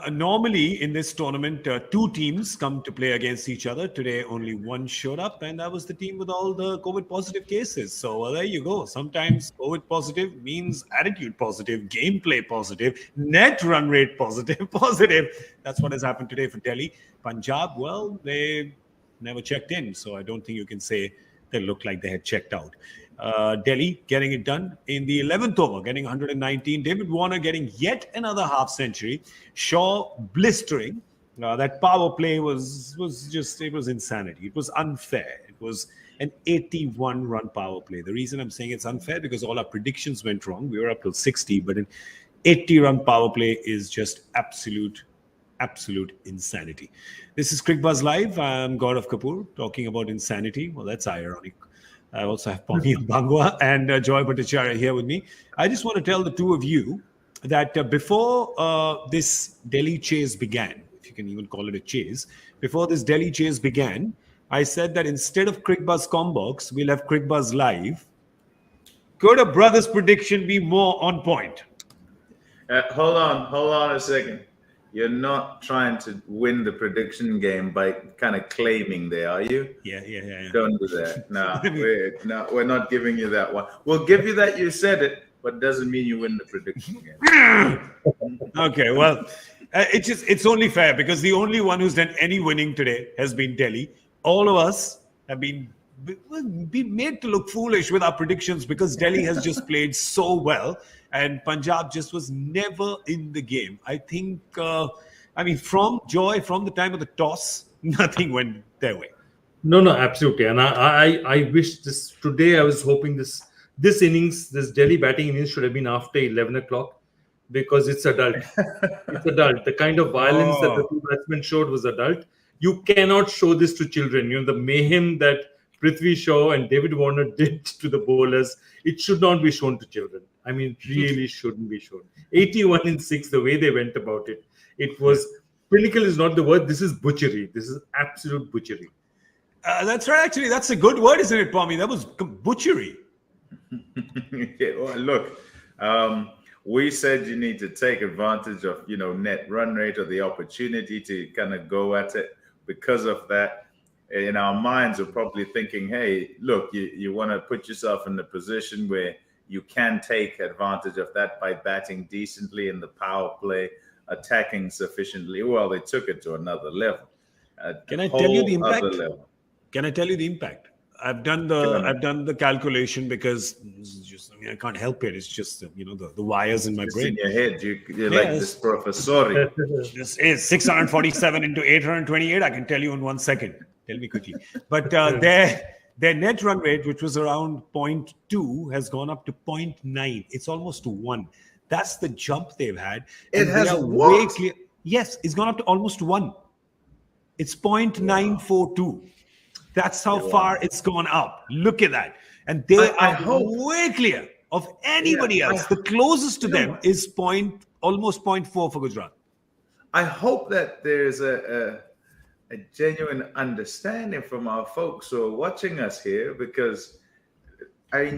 Normally in this tournament, two teams come to play against each other. Today, only one showed up, and that was the team with all the COVID positive cases. So there you go. Sometimes COVID positive means attitude positive, gameplay positive, net run rate positive, positive. That's what has happened today for Delhi. Punjab, well, they never checked in, so I don't think you can say they looked like they had checked out. Delhi getting it done in the 11th over, getting 119. David Warner getting yet another half century. Shaw blistering. That power play was insanity. It was unfair. It was an 81-run power play. The reason I'm saying it's unfair because all our predictions went wrong. We were up till 60, but an 80-run power play is just absolute insanity. This is Cricbuzz Live. I'm Gaurav Kapur talking about insanity. Well, that's ironic. I also have Pommie Mbangwa and Joy Bhattacharjya here with me. I just want to tell the two of you that before this Delhi chase began, if you can even call it a chase, before this Delhi chase began, I said that instead of Cricbuzz Combox, we'll have Cricbuzz Live. Could a brother's prediction be more on point? Hold on a second. You're not trying to win the prediction game by kind of claiming there, are you? Yeah. Don't do that. No, we're not giving you that one. We'll give you that you said it, but doesn't mean you win the prediction game. Okay, well, it's only fair because the only one who's done any winning today has been Delhi. All of us have been made to look foolish with our predictions because Delhi has just played so well. And Punjab just was never in the game. I think, from the time of the toss, nothing went their way. No, absolutely. And I wish this today. I was hoping this innings, this Delhi batting innings, should have been after 11 o'clock because it's adult. It's adult. The kind of violence that the two batsmen showed was adult. You cannot show this to children. You know, the mayhem that Prithvi Shaw and David Warner did to the bowlers, it should not be shown to children. I mean, it really shouldn't be shown. 81 in 6, the way they went about it. It was, pinnacle is not the word. This is butchery. This is absolute butchery. That's right. Actually, that's a good word, isn't it, Pommie? That was butchery. Well, look, we said you need to take advantage of, net run rate or the opportunity to kind of go at it. Because of that, in our minds, we're probably thinking, hey, look, you want to put yourself in the position where you can take advantage of that by batting decently in the power play, attacking sufficiently. Well, they took it to another level. Can I tell you the impact? Can I tell you the impact? I've done the calculation because I can't help it. It's just the wires in my brain. In your head, you're like this professor. This is 647 into 828. I can tell you in 1 second. Tell me quickly. But their net run rate, which was around 0.2, has gone up to 0.9. It's almost to 1. That's the jump they've had. It has what? Yes, it's gone up to almost 1. It's 0.942. That's how far it's gone up. Look at that. And they are way clear of anybody else. The closest to them is almost 0.4 for Gujarat. I hope that there's a genuine understanding from our folks who are watching us here, because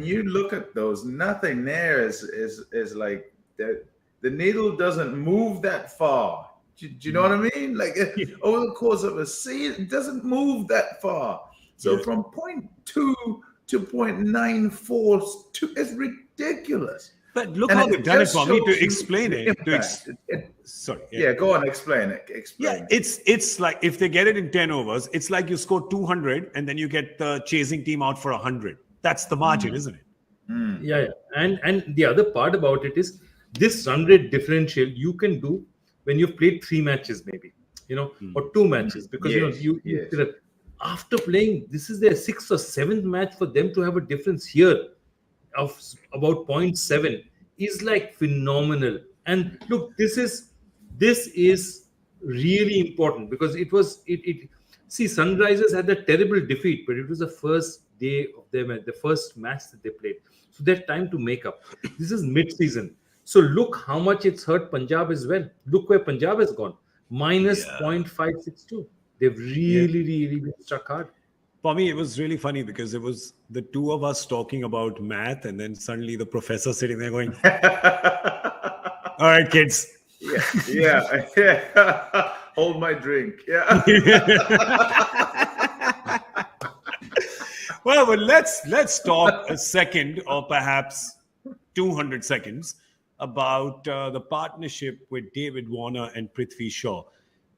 you look at those, nothing there is like the needle doesn't move that far. Do you know what I mean? Like over the course of a season, it doesn't move that far. So from 0.2 to 0.94, it's ridiculous. But look how they've done it for me to explain it. Sorry. Yeah, go on, explain it. It's like if they get it in 10 overs, it's like you score 200 and then you get the chasing team out for 100. That's the margin, isn't it? Yeah. And the other part about it is this run rate differential you can do when you've played 3 matches, maybe, or 2 matches, because after playing, this is their 6th or 7th match. For them to have a difference here of about 0.7 is like phenomenal. And look, this is really important because see, Sunrisers had a terrible defeat, but it was the first day of the first match that they played, so they had time to make up. This is mid-season, so look how much it's hurt Punjab as well. Look where Punjab has gone, minus 0.562. They've really been struck hard. For me, it was really funny because it was the two of us talking about math, and then suddenly the professor sitting there going, "All right, kids, Yeah. Hold my drink. Yeah. Well, let's talk a second, or perhaps 200 seconds, about the partnership with David Warner and Prithvi Shaw.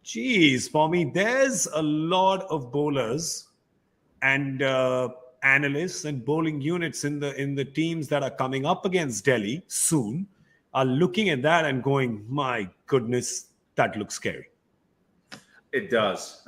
Geez, for me, there's a lot of bowlers and analysts and bowling units in the teams that are coming up against Delhi soon are looking at that and going, "My goodness, that looks scary." It does.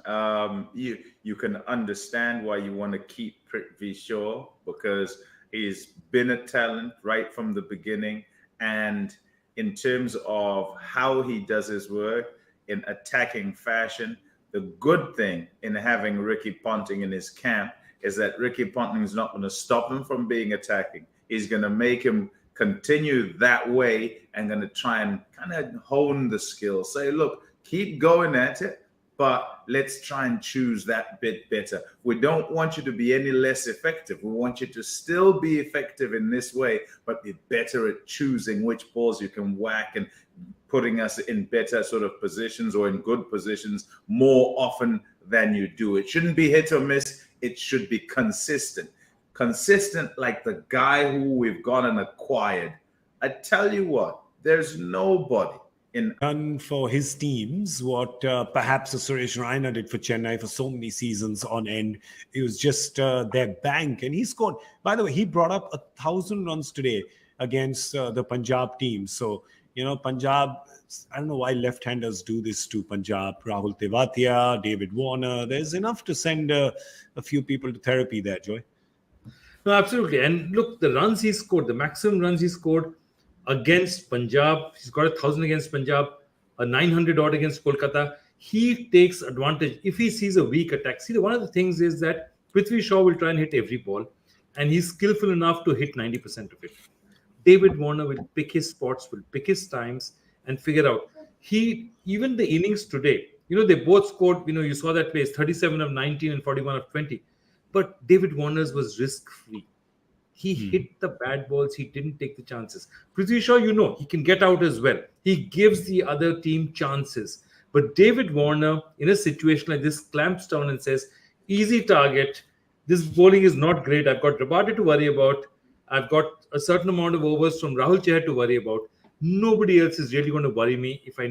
You can understand why you want to keep Prithvi Shaw, because he's been a talent right from the beginning, and in terms of how he does his work in attacking fashion, the good thing in having Ricky Ponting in his camp is that Ricky Ponting is not going to stop him from being attacking. He's going to make him continue that way and going to try and kind of hone the skill. Say, look, keep going at it, but let's try and choose that bit better. We don't want you to be any less effective. We want you to still be effective in this way, but be better at choosing which balls you can whack and putting us in better sort of positions or in good positions more often than you do. It shouldn't be hit or miss. It should be consistent. Consistent like the guy who we've gone and acquired. I tell you what, there's nobody done for his teams what perhaps Suresh Raina did for Chennai for so many seasons on end. It was just their bank, and he scored. By the way, he brought up 1,000 runs today against the Punjab team. So Punjab. I don't know why left-handers do this to Punjab. Rahul Tewatia, David Warner. There's enough to send a few people to therapy there, Joy. No, absolutely. And look, the runs he scored, the maximum runs he scored against Punjab, he's got 1,000 against Punjab, a 900 odd against Kolkata. He takes advantage if he sees a weak attack. See, one of the things is that Prithvi Shaw will try and hit every ball, and he's skillful enough to hit 90% of it. David Warner will pick his spots, will pick his times, and figure out. Even the innings today, they both scored, you saw that place, 37 of 19 and 41 of 20. But David Warner's was risk-free. He hit the bad balls. He didn't take the chances. Prithvi Shaw, he can get out as well. He gives the other team chances. But David Warner, in a situation like this, clamps down and says, easy target. This bowling is not great. I've got Rabade to worry about. I've got a certain amount of overs from Rahul Chahar to worry about. Nobody else is really going to worry me if I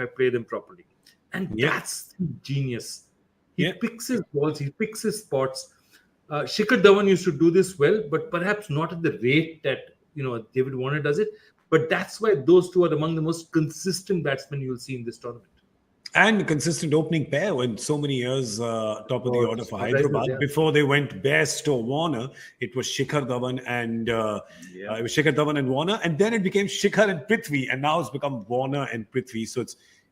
play them properly. And that's genius. He picks his balls. He picks his spots. Shikhar Dhawan used to do this well, but perhaps not at the rate that David Warner does it. But that's why those two are among the most consistent batsmen you'll see in this tournament. And consistent opening pair when so many years top of the order for Hyderabad. Yeah. Before they went Best or Warner, it was Shikhar Dhawan and it was Shikhar Dhawan and Warner, and then it became Shikhar and Prithvi, and now it's become Warner and Prithvi. So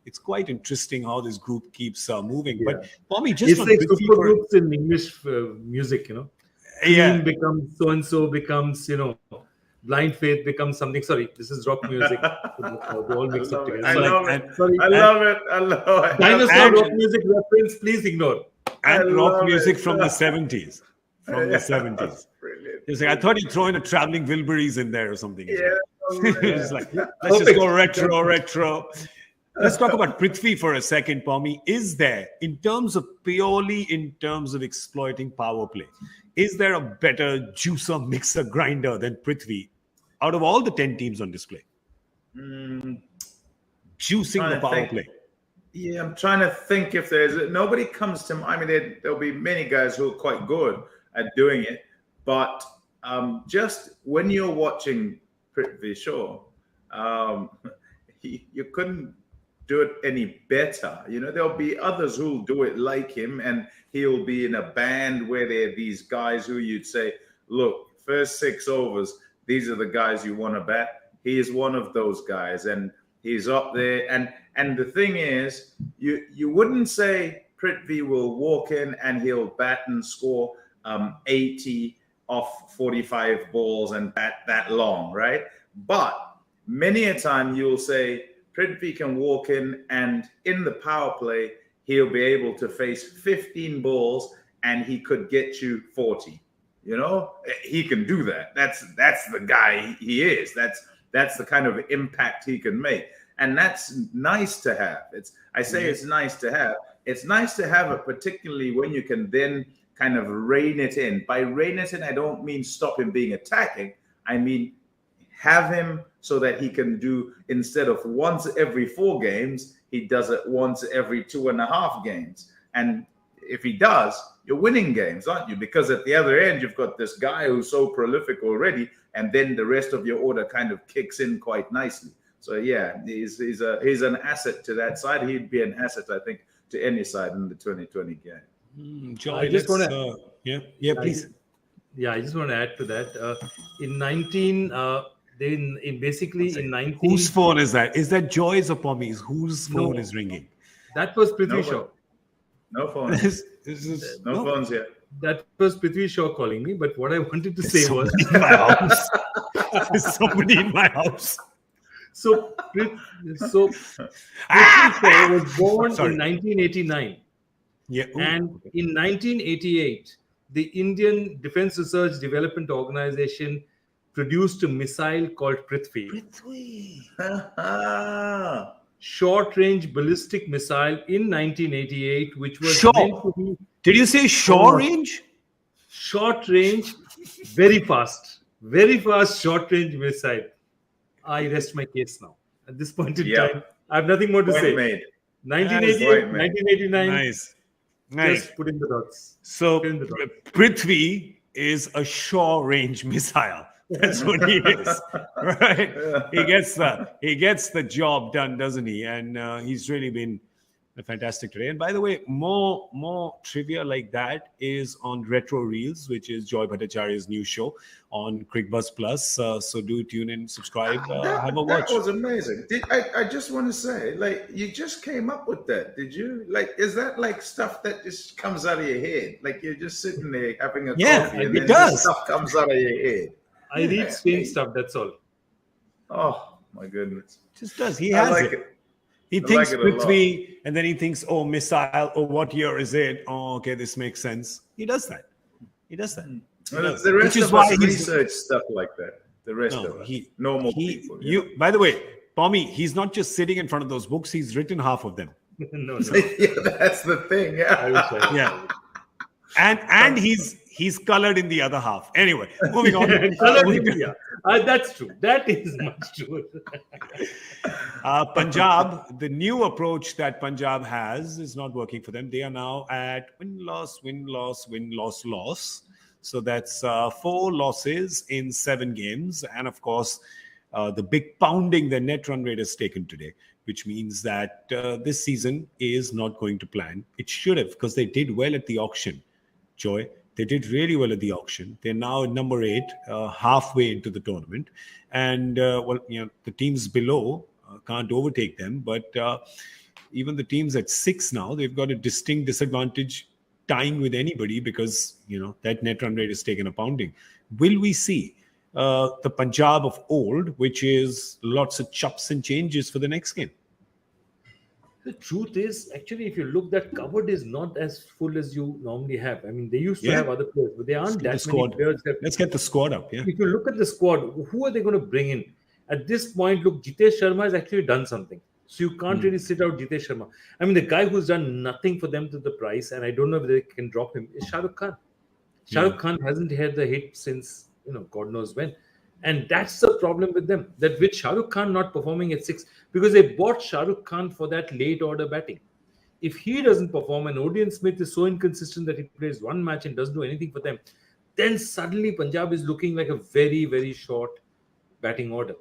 it's quite interesting how this group keeps moving. Yeah. But for me, just it's like super groups in English music, Team becomes so and so becomes Blind Faith becomes something. Sorry, this is rock music. They all mix up together. I love it. Dinosaur rock music reference, please ignore. And rock music from the 70s. From the 70s. Brilliant. Like, I thought you'd throw in a traveling Wilburys in there or something. Yeah. It's like, let's just go retro. Let's talk about Prithvi for a second, Pommie. Is there, purely in terms of exploiting power play, is there a better juicer, mixer, grinder than Prithvi out of all the 10 teams on display? Juicing the power play. Yeah, I'm trying to think if there's... Nobody comes to... I mean, there'll be many guys who are quite good at doing it, but just when you're watching Prithvi Shaw, you couldn't do it any better. There'll be others who'll do it like him, and he'll be in a band where there are these guys who you'd say, look, first 6 overs, these are the guys you want to bat. He is one of those guys, and he's up there. And the thing is, you wouldn't say Prithvi will walk in and he'll bat and score 80 off 45 balls and bat that long, right? But many a time you'll say Prithvi can walk in, and in the power play, he'll be able to face 15 balls and he could get you 40. He can do that. That's the guy he is. That's the kind of impact he can make. And that's nice to have. It's nice to have. It's nice to have it, particularly when you can then kind of rein it in. By rein it in, I don't mean stop him being attacking. I mean have him so that he can do, instead of once every 4 games, he does it once every 2.5 games. And if he does, you're winning games, aren't you? Because at the other end, you've got this guy who's so prolific already, and then the rest of your order kind of kicks in quite nicely. So yeah, he's an asset to that side. He'd be an asset, I think, to any side in the 2020 game. Joy, I just want to, please. I just want to add to that. In 19, whose phone is that? Is that Joy's or Pommie's? Whose phone is ringing? That was Prithvi Shaw. No phones. No phones here. That was Prithvi Shaw calling me. But what I wanted to say was, in my house. There's somebody in my house. So Prithvi Shaw was born in 1989. Yeah. And in 1988, the Indian Defense Research Development Organization produced a missile called Prithvi. Short-range ballistic missile in 1988, which was meant to be... Did you say short range? Short-range, very fast short-range missile. I rest my case now. At this point in time, I have nothing more to say. 1988, 1989. Nice. Just put in the dots. So Prithvi is a short-range missile. That's what he is, right? He gets the job done, doesn't he? And he's really been fantastic today. And by the way, more trivia like that is on Retro Reels, which is Joy Bhattacharya's new show on Cricbuzz Plus. So do tune in, subscribe, have a watch. That was amazing. I just want to say, like, you just came up with that, did you? Like, is that like stuff that just comes out of your head? Like you're just sitting there having a coffee and then stuff comes out of your head. I read strange stuff, that's all. Oh, my goodness. Just does. He has it. He thinks Prithvi, and then he thinks, oh, missile, oh, what year is it? Oh, okay, this makes sense. He does that. The rest of us research stuff like that. The rest of us. Normal people. By the way, Pommie, he's not just sitting in front of those books. He's written half of them. No. Yeah, that's the thing. Yeah. And he's colored in the other half. Anyway, moving on. That's true. That is much true. Punjab, the new approach that Punjab has is not working for them. They are now at win-loss. So that's 4 losses in 7 games. And of course, the big pounding the net run rate has taken today, which means that this season is not going to plan. It should have, because they did well at the auction. Joy, they did really well at the auction. They're now at number 8, halfway into the tournament. And, the teams below can't overtake them. But even the teams at 6 now, they've got a distinct disadvantage tying with anybody because, that net run rate has taken a pounding. Will we see the Punjab of old, which is lots of chops and changes for the next game? The truth is, actually, if you look, that cupboard is not as full as you normally have. I mean, they used to have other players, but they aren't that many players. Let's get the squad up. Yeah. If you look at the squad, who are they going to bring in? At this point, look, Jitesh Sharma has actually done something. So you can't really sit out Jitesh Sharma. I mean, the guy who's done nothing for them to the price, and I don't know if they can drop him, is Shah Rukh Khan. Shah Rukh Khan hasn't had the hit since, God knows when. And that's the problem with them, that with Shah Rukh Khan not performing at 6, because they bought Shah Rukh Khan for that late order batting. If he doesn't perform and Odean Smith is so inconsistent that he plays one match and doesn't do anything for them, then suddenly Punjab is looking like a very, very short batting order.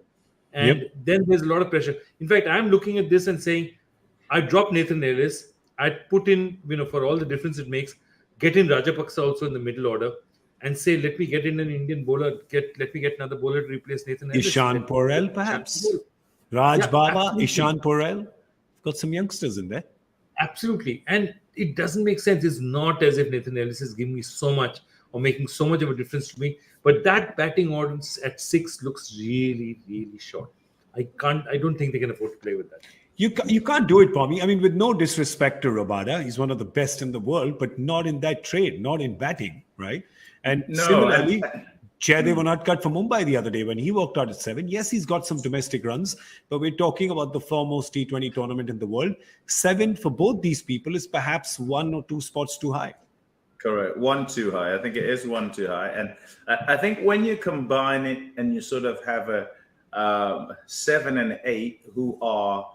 And then there's a lot of pressure. In fact, I'm looking at this and saying, I drop Nathan Ellis, I'd put in, for all the difference it makes, get in Rajapaksa also in the middle order, and say, let me get in an Indian bowler, let me get another bowler to replace Nathan Ellis. Ishan Porel, perhaps. Raj Baba, absolutely. Ishan Porel. Got some youngsters in there. Absolutely. And it doesn't make sense. It's not as if Nathan Ellis is giving me so much or making so much of a difference to me. But that batting order at 6 looks really, really short. I don't think they can afford to play with that. You can't do it, Pommie. I mean, with no disrespect to Rabada, he's one of the best in the world, but not in that trade, not in batting, right? And similarly, Jaydev Unadkat for Mumbai the other day when he walked out at 7. Yes, he's got some domestic runs, but we're talking about the foremost T20 tournament in the world. 7 for both these people is perhaps 1 or 2 spots too high. Correct. 1 too high. I think it is 1 too high. And I think when you combine it and you sort of have a 7 and 8 who are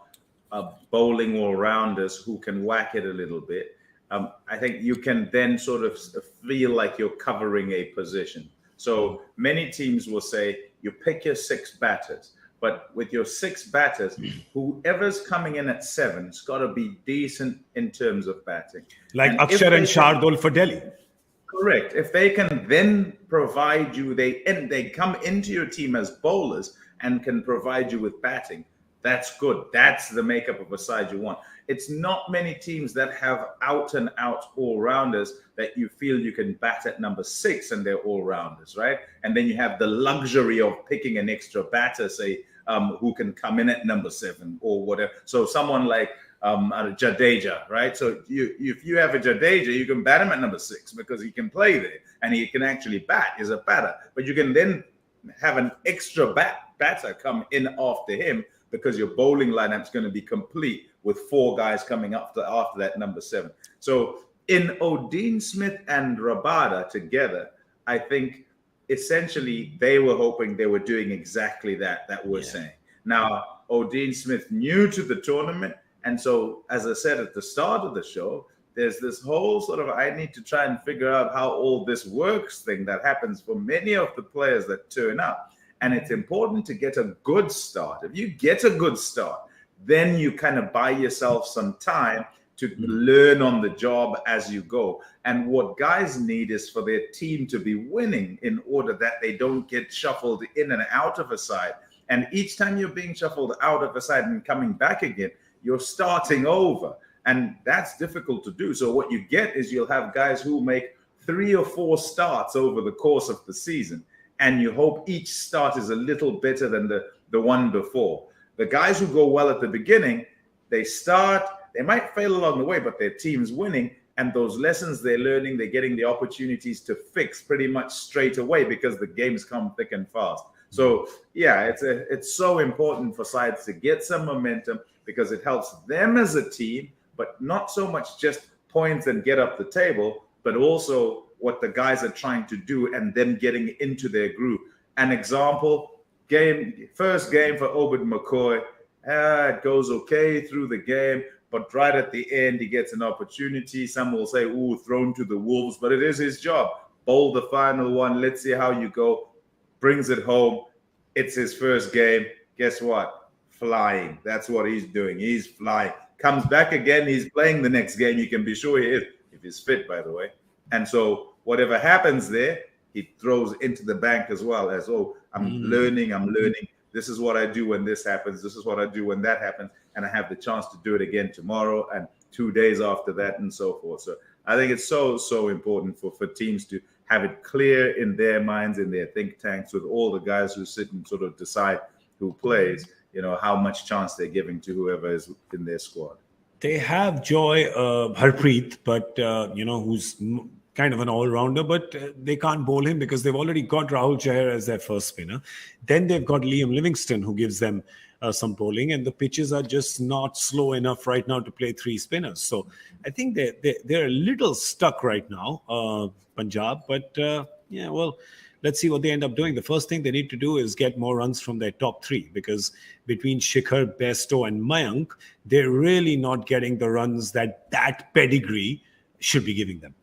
bowling all-rounders who can whack it a little bit, I think you can then sort of feel like you're covering a position. So many teams will say you pick your 6 batters, but with your 6 batters, whoever's coming in at 7's got to be decent in terms of batting. Like Akshar and Shardul for Delhi. Correct. If they can then provide you, they come into your team as bowlers and can provide you with batting, that's good. That's the makeup of a side you want. It's not many teams that have out and out all-rounders that you feel you can bat at number 6 and they're all-rounders, right? And then you have the luxury of picking an extra batter, say, who can come in at number 7 or whatever. So someone like Jadeja, right? So if you have a Jadeja, you can bat him at number 6 because he can play there and he can actually bat. He's a batter. But you can then have an extra batter come in after him because your bowling lineup's going to be complete with 4 guys coming after that number 7. So in Odean Smith and Rabada together, I think essentially they were hoping they were doing exactly that we're saying. Now, Odean Smith new to the tournament, and so as I said at the start of the show, there's this whole sort of I need to try and figure out how all this works thing that happens for many of the players that turn up. And it's important to get a good start. If you get a good start, then you kind of buy yourself some time to learn on the job as you go. And what guys need is for their team to be winning in order that they don't get shuffled in and out of a side. And each time you're being shuffled out of a side and coming back again, you're starting over. And that's difficult to do. So what you get is you'll have guys who make 3 or 4 starts over the course of the season. And you hope each start is a little better than the one before. The guys who go well at the beginning, they might fail along the way, but their team's winning. And those lessons they're learning, they're getting the opportunities to fix pretty much straight away because the games come thick and fast. So, yeah, it's so important for sides to get some momentum because it helps them as a team, but not so much just points and get up the table, but also what the guys are trying to do and them getting into their groove. An example, first game for Obed McCoy, it goes okay through the game, but right at the end, he gets an opportunity. Some will say, thrown to the wolves, but it is his job. Bowl the final one. Let's see how you go. Brings it home. It's his first game. Guess what? Flying. That's what he's doing. He's flying. Comes back again. He's playing the next game. You can be sure he is, if he's fit, by the way. And so whatever happens there, he throws into the bank as well as, I'm learning. This is what I do when this happens. This is what I do when that happens. And I have the chance to do it again tomorrow and 2 days after that and so forth. So I think it's so important for teams to have it clear in their minds, in their think tanks, with all the guys who sit and sort of decide who plays, how much chance they're giving to whoever is in their squad. They have Joy Harpreet, but, who's kind of an all-rounder, but they can't bowl him because they've already got Rahul Chahar as their first spinner. Then they've got Liam Livingston, who gives them some bowling, and the pitches are just not slow enough right now to play 3 spinners. So I think they're a little stuck right now, Punjab. But let's see what they end up doing. The first thing they need to do is get more runs from their top 3, because between Shikhar, Bairstow, and Mayank, they're really not getting the runs that pedigree should be giving them.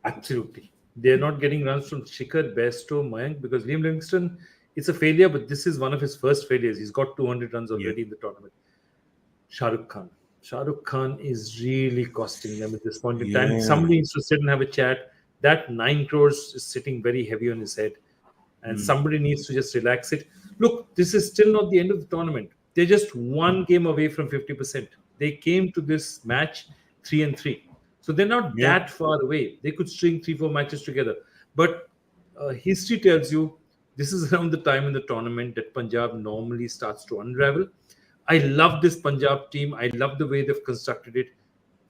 Absolutely. They're not getting runs from Shikhar, Bairstow, Mayank, because Liam Livingston, it's a failure, but this is one of his first failures. He's got 200 runs already in the tournament. Shah Rukh Khan is really costing them at this point in time. Somebody needs to sit and have a chat. That 9 crores is sitting very heavy on his head, and somebody needs to just relax it. Look, this is still not the end of the tournament. They're just 1 game away from 50%. They came to this match 3-3. So they're not that far away. They could string 3-4 matches together. But history tells you this is around the time in the tournament that Punjab normally starts to unravel. I love this Punjab team. I love the way they've constructed it.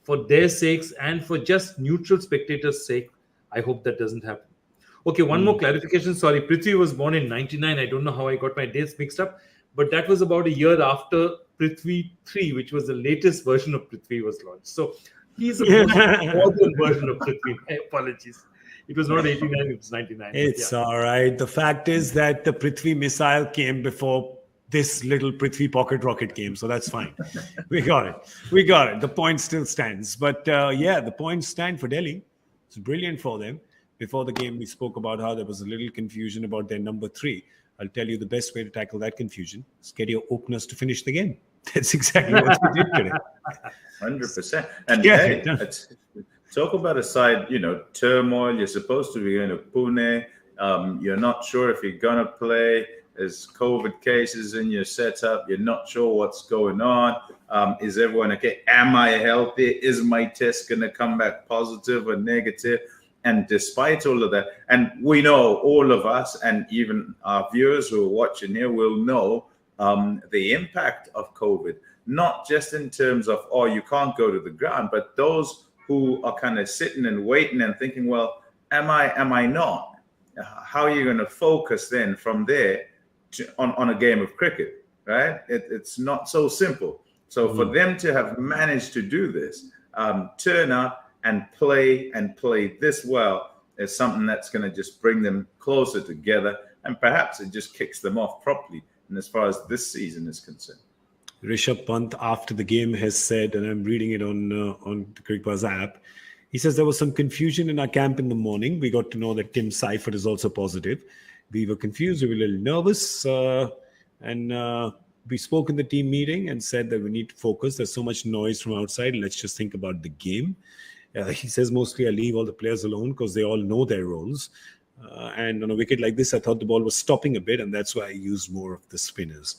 For their sakes and for just neutral spectators' sake, I hope that doesn't happen. Okay, one more clarification. Sorry, Prithvi was born in 99. I don't know how I got my dates mixed up, but that was about a year after Prithvi 3, which was the latest version of Prithvi was launched. So he's a more modern version of Prithvi. My apologies. It was not 89, it was 99. It's all right. The fact is that the Prithvi missile came before this little Prithvi pocket rocket came, so that's fine. We got it. We got it. The point still stands. But the points stand for Delhi. It's brilliant for them. Before the game, we spoke about how there was a little confusion about their number 3. I'll tell you the best way to tackle that confusion is get your openers to finish the game. That's exactly what we did today. 100%. And hey, talk about a side, turmoil. You're supposed to be going to Pune. You're not sure if you're going to play. There's COVID cases in your setup. You're not sure what's going on. Is everyone okay? Am I healthy? Is my test going to come back positive or negative? And despite all of that, and we know, all of us, and even our viewers who are watching here will know the impact of COVID, not just in terms of, you can't go to the ground, but those who are kind of sitting and waiting and thinking, well, am I not? How are you going to focus then from there on a game of cricket, right? It's not so simple. So for them to have managed to do this, turn up and play this well, is something that's going to just bring them closer together, and perhaps it just kicks them off properly. And as far as this season is concerned, Rishabh Pant after the game has said, and I'm reading it on the Cricbuzz app, he says there was some confusion in our camp in the morning. We got to know that Tim Seifert is also positive. We were confused, we were a little nervous, and we spoke in the team meeting and said that we need to focus. There's so much noise from outside. Let's just think about the game. He says mostly I leave all the players alone because they all know their roles. And on a wicket like this, I thought the ball was stopping a bit, and that's why I used more of the spinners.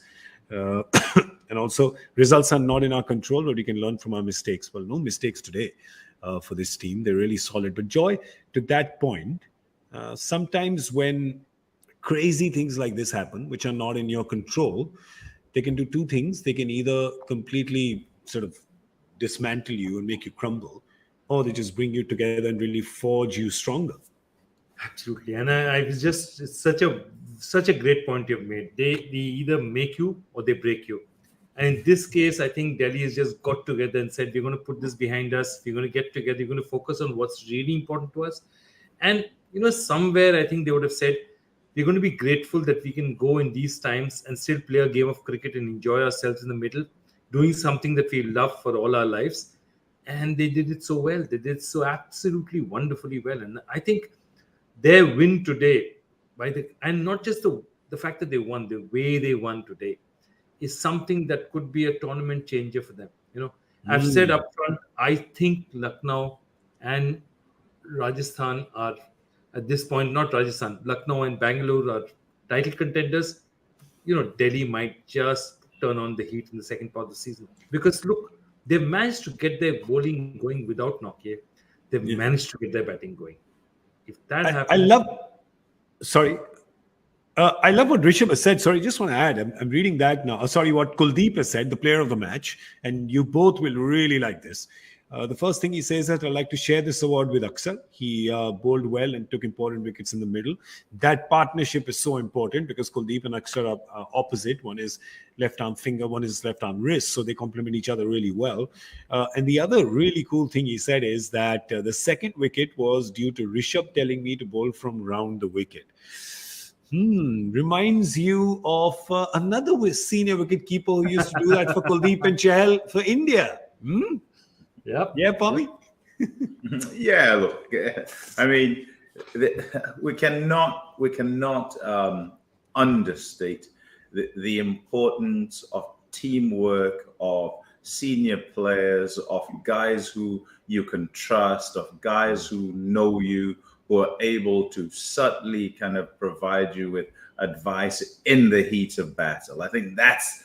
And also, results are not in our control, but we can learn from our mistakes. Well, no mistakes today for this team. They're really solid. But Joy, to that point, sometimes when crazy things like this happen, which are not in your control, they can do two things. They can either completely sort of dismantle you and make you crumble, or they just bring you together and really forge you stronger. Absolutely. And I was just, it's such a great point you've made. They either make you or they break you. And in this case, I think Delhi has just got together and said, we're going to put this behind us. We're going to get together. We're going to focus on what's really important to us. And, somewhere I think they would have said, we're going to be grateful that we can go in these times and still play a game of cricket and enjoy ourselves in the middle, doing something that we love for all our lives. And they did it so well. They did so absolutely wonderfully well. And I think their win today, and not just the fact that they won, the way they won today, is something that could be a tournament changer for them. I've said up front, I think Lucknow and Rajasthan are, at this point, not Rajasthan, Lucknow and Bangalore are title contenders. Delhi might just turn on the heat in the second part of the season. Because look, they've managed to get their bowling going without Nokia. They've managed to get their batting going. If that happens... I love what Rishabh has said. Sorry, just want to add. I'm reading that now. What Kuldeep has said, the player of the match, and you both will really like this. The first thing he says that I'd like to share this award with Akshar. He bowled well and took important wickets in the middle. That partnership is so important because Kuldeep and Akshar are opposite. One is left arm finger, one is left arm wrist. So they complement each other really well. And the other really cool thing he said is that the second wicket was due to Rishabh telling me to bowl from round the wicket. Reminds you of another senior wicket keeper who used to do that for Kuldeep and Chahal for India. Yep. Yeah, Pommie? Yeah, look, I mean, we cannot understate the importance of teamwork, of senior players, of guys who you can trust, of guys who know you, who are able to subtly kind of provide you with advice in the heat of battle. I think that's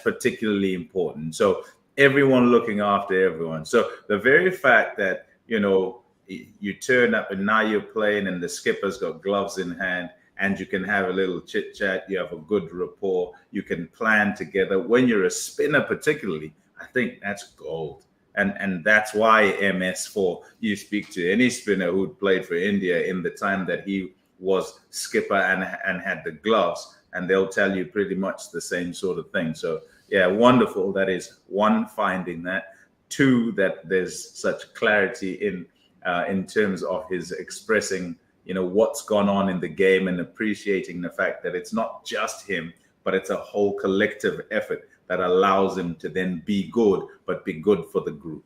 particularly important. So everyone looking after everyone. So the very fact that, you turn up and now you're playing and the skipper's got gloves in hand and you can have a little chit chat, you have a good rapport, you can plan together. When you're a spinner particularly, I think that's gold. And that's why MS4, you speak to any spinner who'd played for India in the time that he was skipper and had the gloves, and they'll tell you pretty much the same sort of thing. So yeah, wonderful. That is one, finding that. Two, that there's such clarity in terms of his expressing, what's gone on in the game and appreciating the fact that it's not just him, but it's a whole collective effort that allows him to then be good, but be good for the group,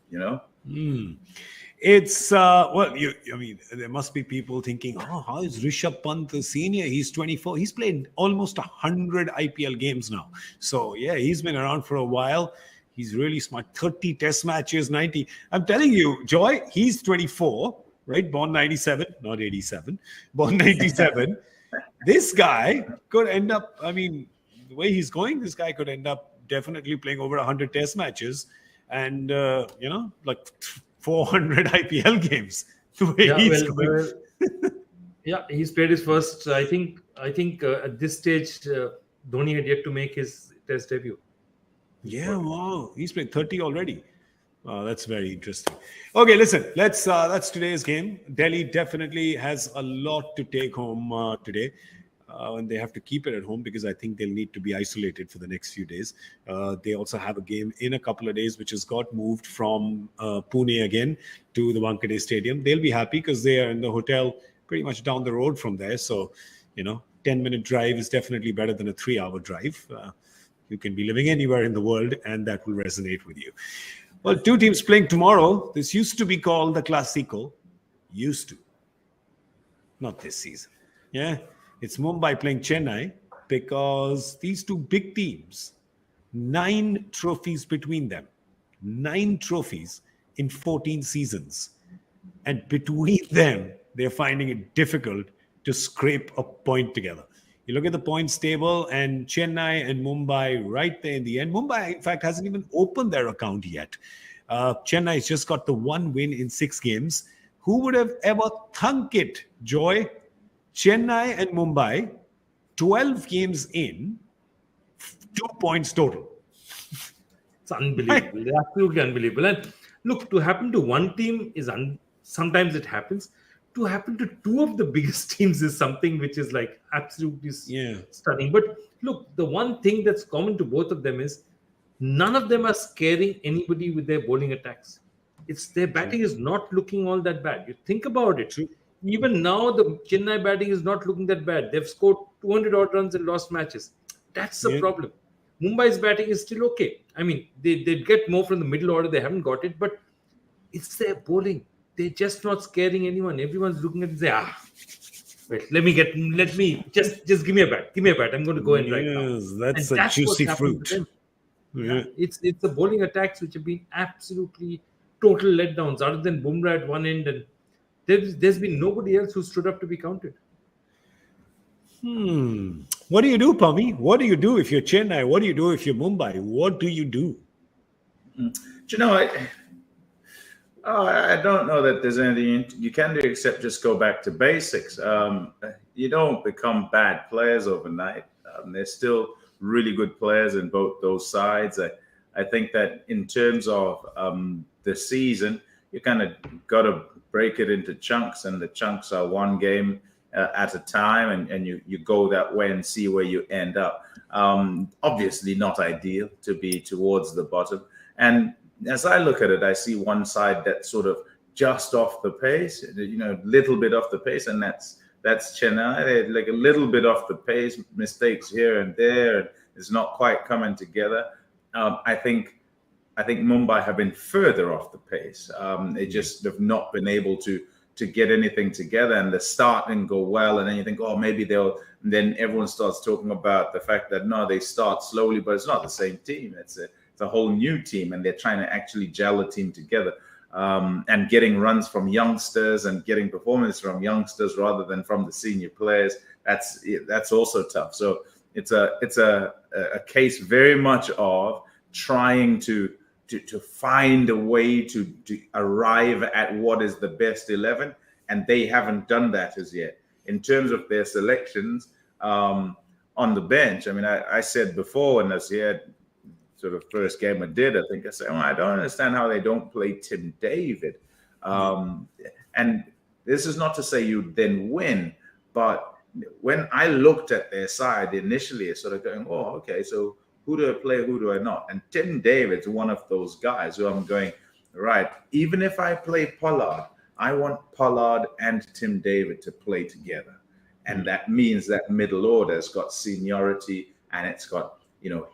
It's there must be people thinking, how is Rishabh Pant a senior? He's 24. He's played almost 100 IPL games now. So yeah, he's been around for a while. He's really smart. 30 test matches, 90. I'm telling you, Joy, he's 24, right? Born 97, not 87. Born 97. This guy could end up, the way he's going, this guy could end up definitely playing over 100 test matches and, like 400 IPL games. The way he's going. He's played his first, I think at this stage, Dhoni had yet to make his test debut. Yeah, wow. He's played 30 already. Wow, that's very interesting. Okay, listen, that's today's game. Delhi definitely has a lot to take home today. And they have to keep it at home because I think they'll need to be isolated for the next few days. They also have a game in a couple of days, which has got moved from Pune again to the Wankhede Stadium. They'll be happy because they are in the hotel pretty much down the road from there. So, 10-minute drive is definitely better than a 3-hour drive. You can be living anywhere in the world and that will resonate with you. Well, two teams playing tomorrow. This used to be called the Classico. Used to. Not this season. Yeah. It's Mumbai playing Chennai because these two big teams, 9 trophies between them, 9 trophies in 14 seasons. And between them, they're finding it difficult to scrape a point together. You look at the points table and Chennai and Mumbai right there in the end. Mumbai, in fact, hasn't even opened their account yet. Chennai's just got the 1 win in 6 games. Who would have ever thunk it, Joy? Chennai and Mumbai, 12 games in, 2 points total. It's unbelievable. It's absolutely unbelievable. And look, to happen to one team is sometimes it happens. To happen to 2 of the biggest teams is something which is like absolutely stunning. But look, the one thing that's common to both of them is none of them are scaring anybody with their bowling attacks. It's their batting is not looking all that bad. You think about it. Even now, the Chennai batting is not looking that bad. They've scored 200 odd runs and lost matches. That's the problem. Mumbai's batting is still okay. They get more from the middle order. They haven't got it, but it's their bowling. They're just not scaring anyone. Everyone's looking at it and say, wait, let me just give me a bat. Give me a bat. I'm going to go in right now. That's a juicy fruit. Yeah. It's the bowling attacks which have been absolutely total letdowns, other than Bumrah at one end, and there's been nobody else who stood up to be counted. What do you do, Pommie? What do you do if you're Chennai? What do you do if you're Mumbai? What do you do? I don't know that there's anything you can do except just go back to basics. You don't become bad players overnight. There's still really good players in both those sides. I think that in terms of the season, you kind of got to break it into chunks, and the chunks are 1 game at a time, and you go that way and see where you end up. Obviously not ideal to be towards the bottom. And as I look at it, I see one side that's sort of just off the pace, little bit off the pace, and that's Chennai. They're like a little bit off the pace, mistakes here and there, and it's not quite coming together. I think Mumbai have been further off the pace. They just have not been able to get anything together, and the start didn't go well, and then you think, maybe they'll. And then everyone starts talking about the fact that no, they start slowly, but it's not the same team. It's a whole new team, and they're trying to actually gel a team together, and getting runs from youngsters and getting performance from youngsters rather than from the senior players. That's also tough. So it's a case very much of trying to find a way to arrive at what is the best 11, and they haven't done that as yet. In terms of their selections on the bench, I said before when I was here, sort of first game I did, I think I said, I don't understand how they don't play Tim David. And this is not to say you then win, But when I looked at their side initially, it's sort of going, oh, okay, so who do I play, who do I not? And Tim David's one of those guys who I'm going, right, even if I play Pollard, I want Pollard and Tim David to play together. And that means that middle order has got seniority and it's got,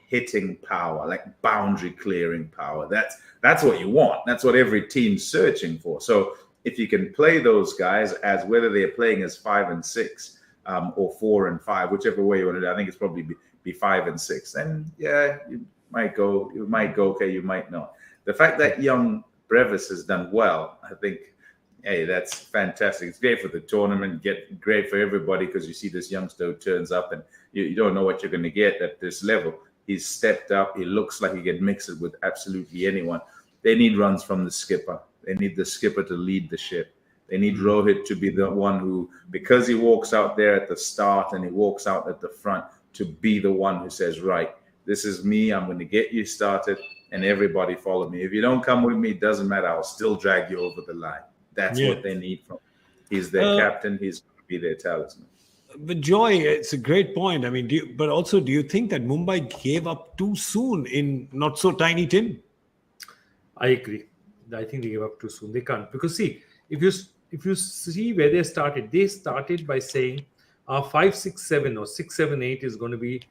hitting power, like boundary clearing power. That's what you want. That's what every team's searching for. So if you can play those guys as whether they're playing as 5 and 6 or 4 and 5, whichever way you want to do, I think it's probably be 5 and 6. Then you might go okay, you might not. The fact that young Brevis has done well, I think, hey, that's fantastic. It's great for the tournament, great for everybody, because you see this youngster who turns up and you don't know what you're going to get at this level. He's stepped up. He looks like he can mix it with absolutely anyone. They need runs from the skipper. They need the skipper to lead the ship. They need Rohit to be the one who, because he walks out there at the start and he walks out at the front, to be the one who says, right, this is me. I'm going to get you started and everybody follow me. If you don't come with me, it doesn't matter. I'll still drag you over the line. That's what they need from him. He's their captain. He's going to be their talisman. But Joy, it's a great point. I mean, do you think that Mumbai gave up too soon in not so tiny Tim? I agree. I think they gave up too soon. They can't, because see, if you see where they started by saying our 5-6-7 or 6-7-8 is going to be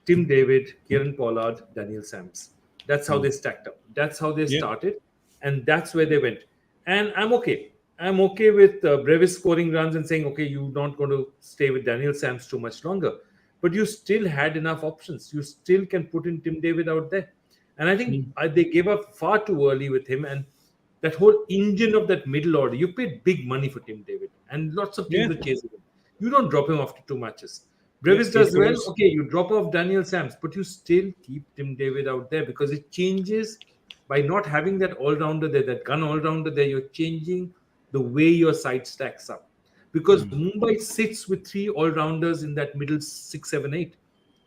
Tim David, Kieran Pollard, Daniel Sams. That's how they stacked up. That's how they started, and that's where they went. And I'm okay. I'm okay with Brevis scoring runs and saying, okay, you're not going to stay with Daniel Sams too much longer. But you still had enough options. You still can put in Tim David out there. And I think they gave up far too early with him. And that whole engine of that middle order, you paid big money for Tim David. And lots of teams are chasing him. You don't drop him after 2 matches. Brevis does well. Okay, you drop off Daniel Sams, but you still keep Tim David out there, because it changes by not having that all-rounder there, that gun all-rounder there. You're changing the way your side stacks up, because Mumbai sits with 3 all-rounders in that middle 6-7-8.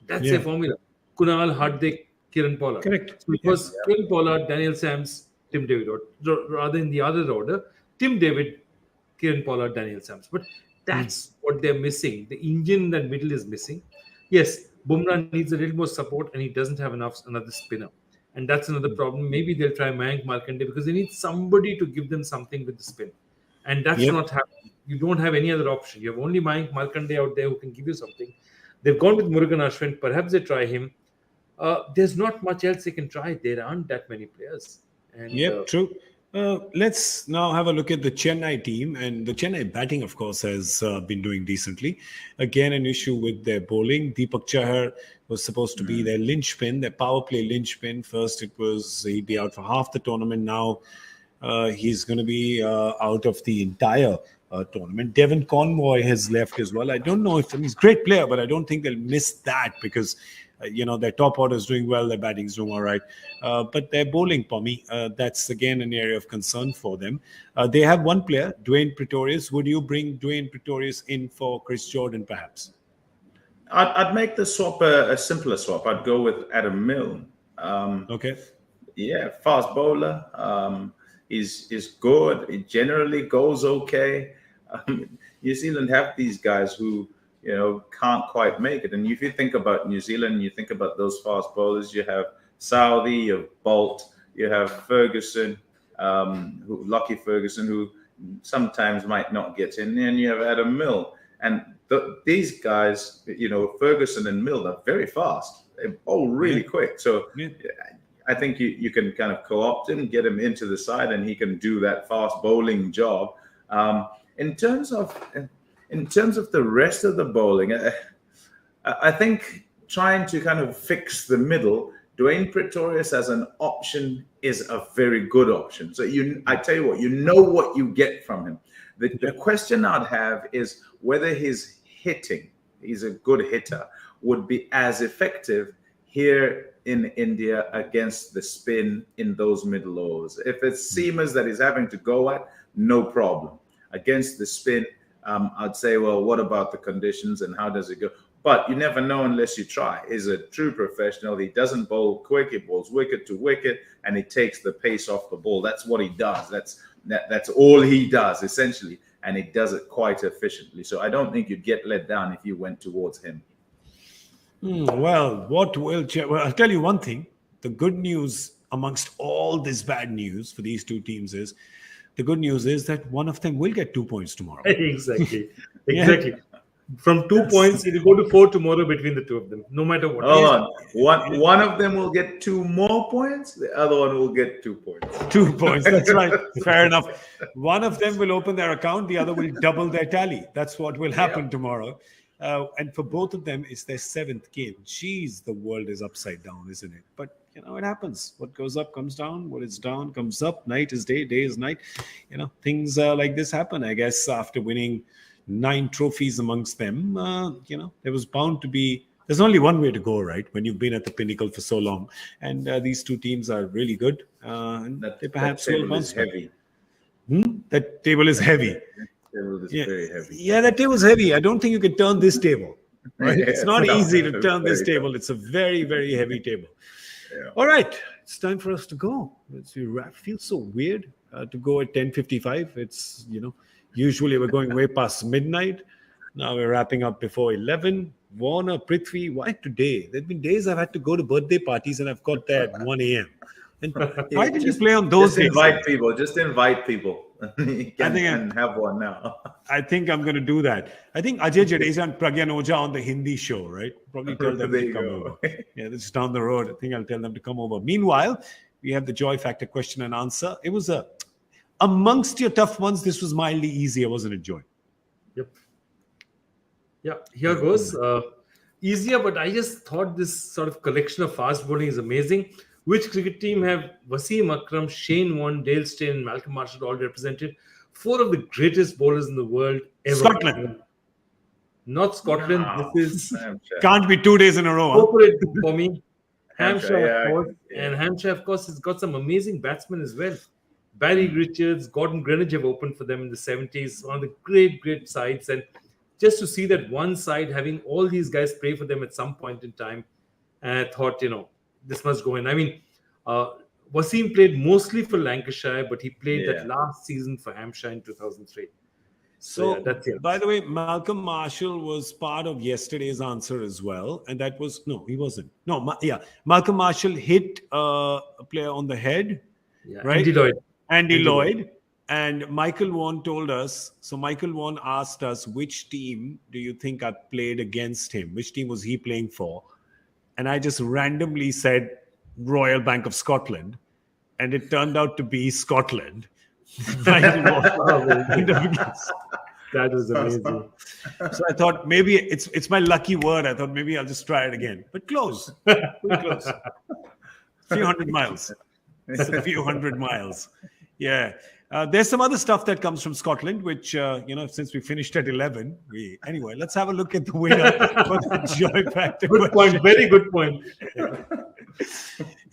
That's their formula. Kunal, Hardik, Kieran Pollard. Correct. So it was Kieran Pollard, Daniel Sams, Tim David, or rather in the other order, Tim David, Kieran Pollard, Daniel Sams. But that's what they're missing. The engine in that middle is missing. Yes, Bumrah needs a little more support, and he doesn't have another spinner. And that's another problem. Maybe they'll try Mayank Markande, because they need somebody to give them something with the spin. And that's not happening. You don't have any other option. You have only Mayank Markande out there who can give you something. They've gone with Murugan Ashwin. Perhaps they try him. There's not much else they can try. There aren't that many players. And, true. Let's now have a look at the Chennai team. And the Chennai batting, of course, has been doing decently. Again, an issue with their bowling. Deepak Chahar was supposed to be their linchpin, their power play linchpin. First, it was he'd be out for half the tournament. Now, he's going to be out of the entire tournament. Devon Convoy has left as well. I don't know if he's a great player, but I don't think they'll miss that, because their top order is doing well, their batting is doing all right. But their bowling, Pommie, that's again an area of concern for them. They have one player, Dwayne Pretorius. Would you bring Dwayne Pretorius in for Chris Jordan, perhaps? I'd make the swap a simpler swap. I'd go with Adam Milne. Okay. Yeah, fast bowler. Is good. It generally goes okay. New Zealand have these guys who can't quite make it. And if you think about New Zealand, you think about those fast bowlers. You have Southey, you have Bolt, you have Ferguson, Lockie Ferguson, who sometimes might not get in, and you have Adam Milne. And these guys, Ferguson and Milne are very fast. They bowl really quick. So I think you can kind of co-opt him, get him into the side, and he can do that fast bowling job. In terms of the rest of the bowling, I think trying to kind of fix the middle, Dwayne Pretorius as an option is a very good option. So I tell you what, what you get from him. The question I'd have is whether his hitting, he's a good hitter, would be as effective here in India against the spin in those middle overs. If it's seamers that he's having to go at, no problem. Against the spin, I'd say, well, what about the conditions and how does it go? But you never know unless you try. He's a true professional. He doesn't bowl quick. He bowls wicket to wicket, and he takes the pace off the ball. That's what he does. That's That's all he does essentially, and he does it quite efficiently. So I don't think you'd get let down if you went towards him. Well, I'll tell you one thing. The good news amongst all this bad news for these two teams is, the good news is that one of them will get 2 points tomorrow. Exactly. From 2 points, it'll go to 4 tomorrow between the two of them, no matter what. One of them will get 2 more points. The other one will get 2 points. 2 points. That's right. Fair enough. One of them will open their account. The other will double their tally. That's what will happen tomorrow. And for both of them, it's their 7th game. Jeez, the world is upside down, isn't it? But, it happens. What goes up comes down. What is down comes up. Night is day. Day is night. Things like this happen. I guess after winning 9 trophies amongst them, there was bound to be... There's only one way to go, right? When you've been at the pinnacle for so long. And these two teams are really good. And they perhaps will bounce back. That table is heavy. Table is very heavy. Yeah, that table's heavy. I don't think you can turn this table. Right? It's not easy to turn this table. It's a very, very heavy table. Yeah. All right. It's time for us to go. It feels so weird to go at 10:55. It's, usually we're going way past midnight. Now we're wrapping up before 11. Warner, Prithvi, why today? There have been days I've had to go to birthday parties and I've got there at 1 a.m. And why did you play on those days? Just invite people. You can have one now. I think I'm going to do that. I think Ajay Jadeja and Pragyan Oja on the Hindi show, right? Probably tell them to come over. Yeah, this is down the road. I think I'll tell them to come over. Meanwhile, we have the Joy Factor question and answer. It was amongst your tough ones, this was mildly easier, wasn't it, Joy? Yep. Yeah, here goes. Easier, but I just thought this sort of collection of fast bowling is amazing. Which cricket team have Wasim Akram, Shane Warne, Dale Steyn, and Malcolm Marshall all represented? 4 of the greatest bowlers in the world ever. Scotland. Not Scotland. No. This is... Can't be 2 days in a row. Corporate for me. Hampshire, of course. Yeah. And Hampshire, of course, has got some amazing batsmen as well. Barry Richards, Gordon Greenidge have opened for them in the 70s. One of the great, great sides. And just to see that one side having all these guys play for them at some point in time, and I thought, this must go in. I mean, Wasim played mostly for Lancashire, but he played that last season for Hampshire in 2003. So that's it. By the way, Malcolm Marshall was part of yesterday's answer as well. And that was, no, he wasn't. No, Malcolm Marshall hit a player on the head, right? Andy Lloyd. And Michael Vaughan told us, so Michael Vaughan asked us, which team do you think I played against him? Which team was he playing for? And I just randomly said Royal Bank of Scotland. And it turned out to be Scotland. That was amazing. So I thought maybe it's my lucky word. I thought maybe I'll just try it again. But close. Pretty close. A few hundred miles. It's a few hundred miles. Yeah. There's some other stuff that comes from Scotland, which, since we finished at 11, anyway, let's have a look at the winner for the Joy Factor. Good point. Very good point.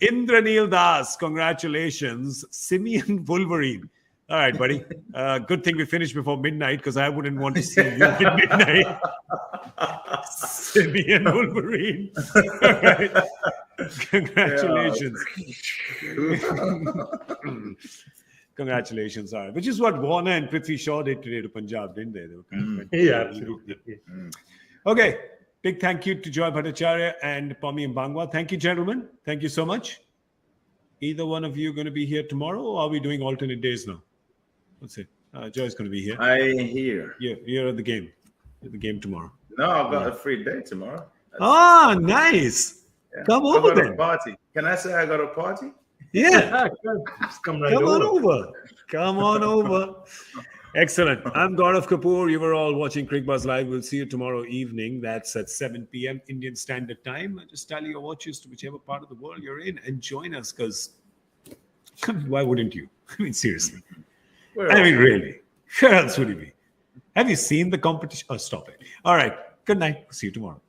Indranil Das, congratulations. Simeon Wolverine. All right, buddy. Good thing we finished before midnight because I wouldn't want to see you at midnight. Simeon Wolverine. All right. Congratulations. Congratulations, all right. Which is what Warner and Prithvi Shaw did today to Punjab, didn't they? They were kind of absolutely. Okay. Big thank you to Joy Bhattacharya and Pommie Mbangwa. Thank you, gentlemen. Thank you so much. Either one of you going to be here tomorrow, or are we doing alternate days now? What's it? Joy's going to be here. I'm here. Yeah, you're at the game. At the game tomorrow. No, I've got a free day tomorrow. Nice. Yeah. Come over then. A party. Can I say I got a party? Yeah. Come on over. Excellent. I'm Gaurav Kapur. You were all watching Cricbuzz Live. We'll see you tomorrow evening. That's at 7 p.m. Indian Standard Time. Just tally your watches to whichever part of the world you're in and join us because why wouldn't you? I mean, seriously. Really. Where else would you be? Have you seen the competition? Oh, stop it. All right. Good night. See you tomorrow.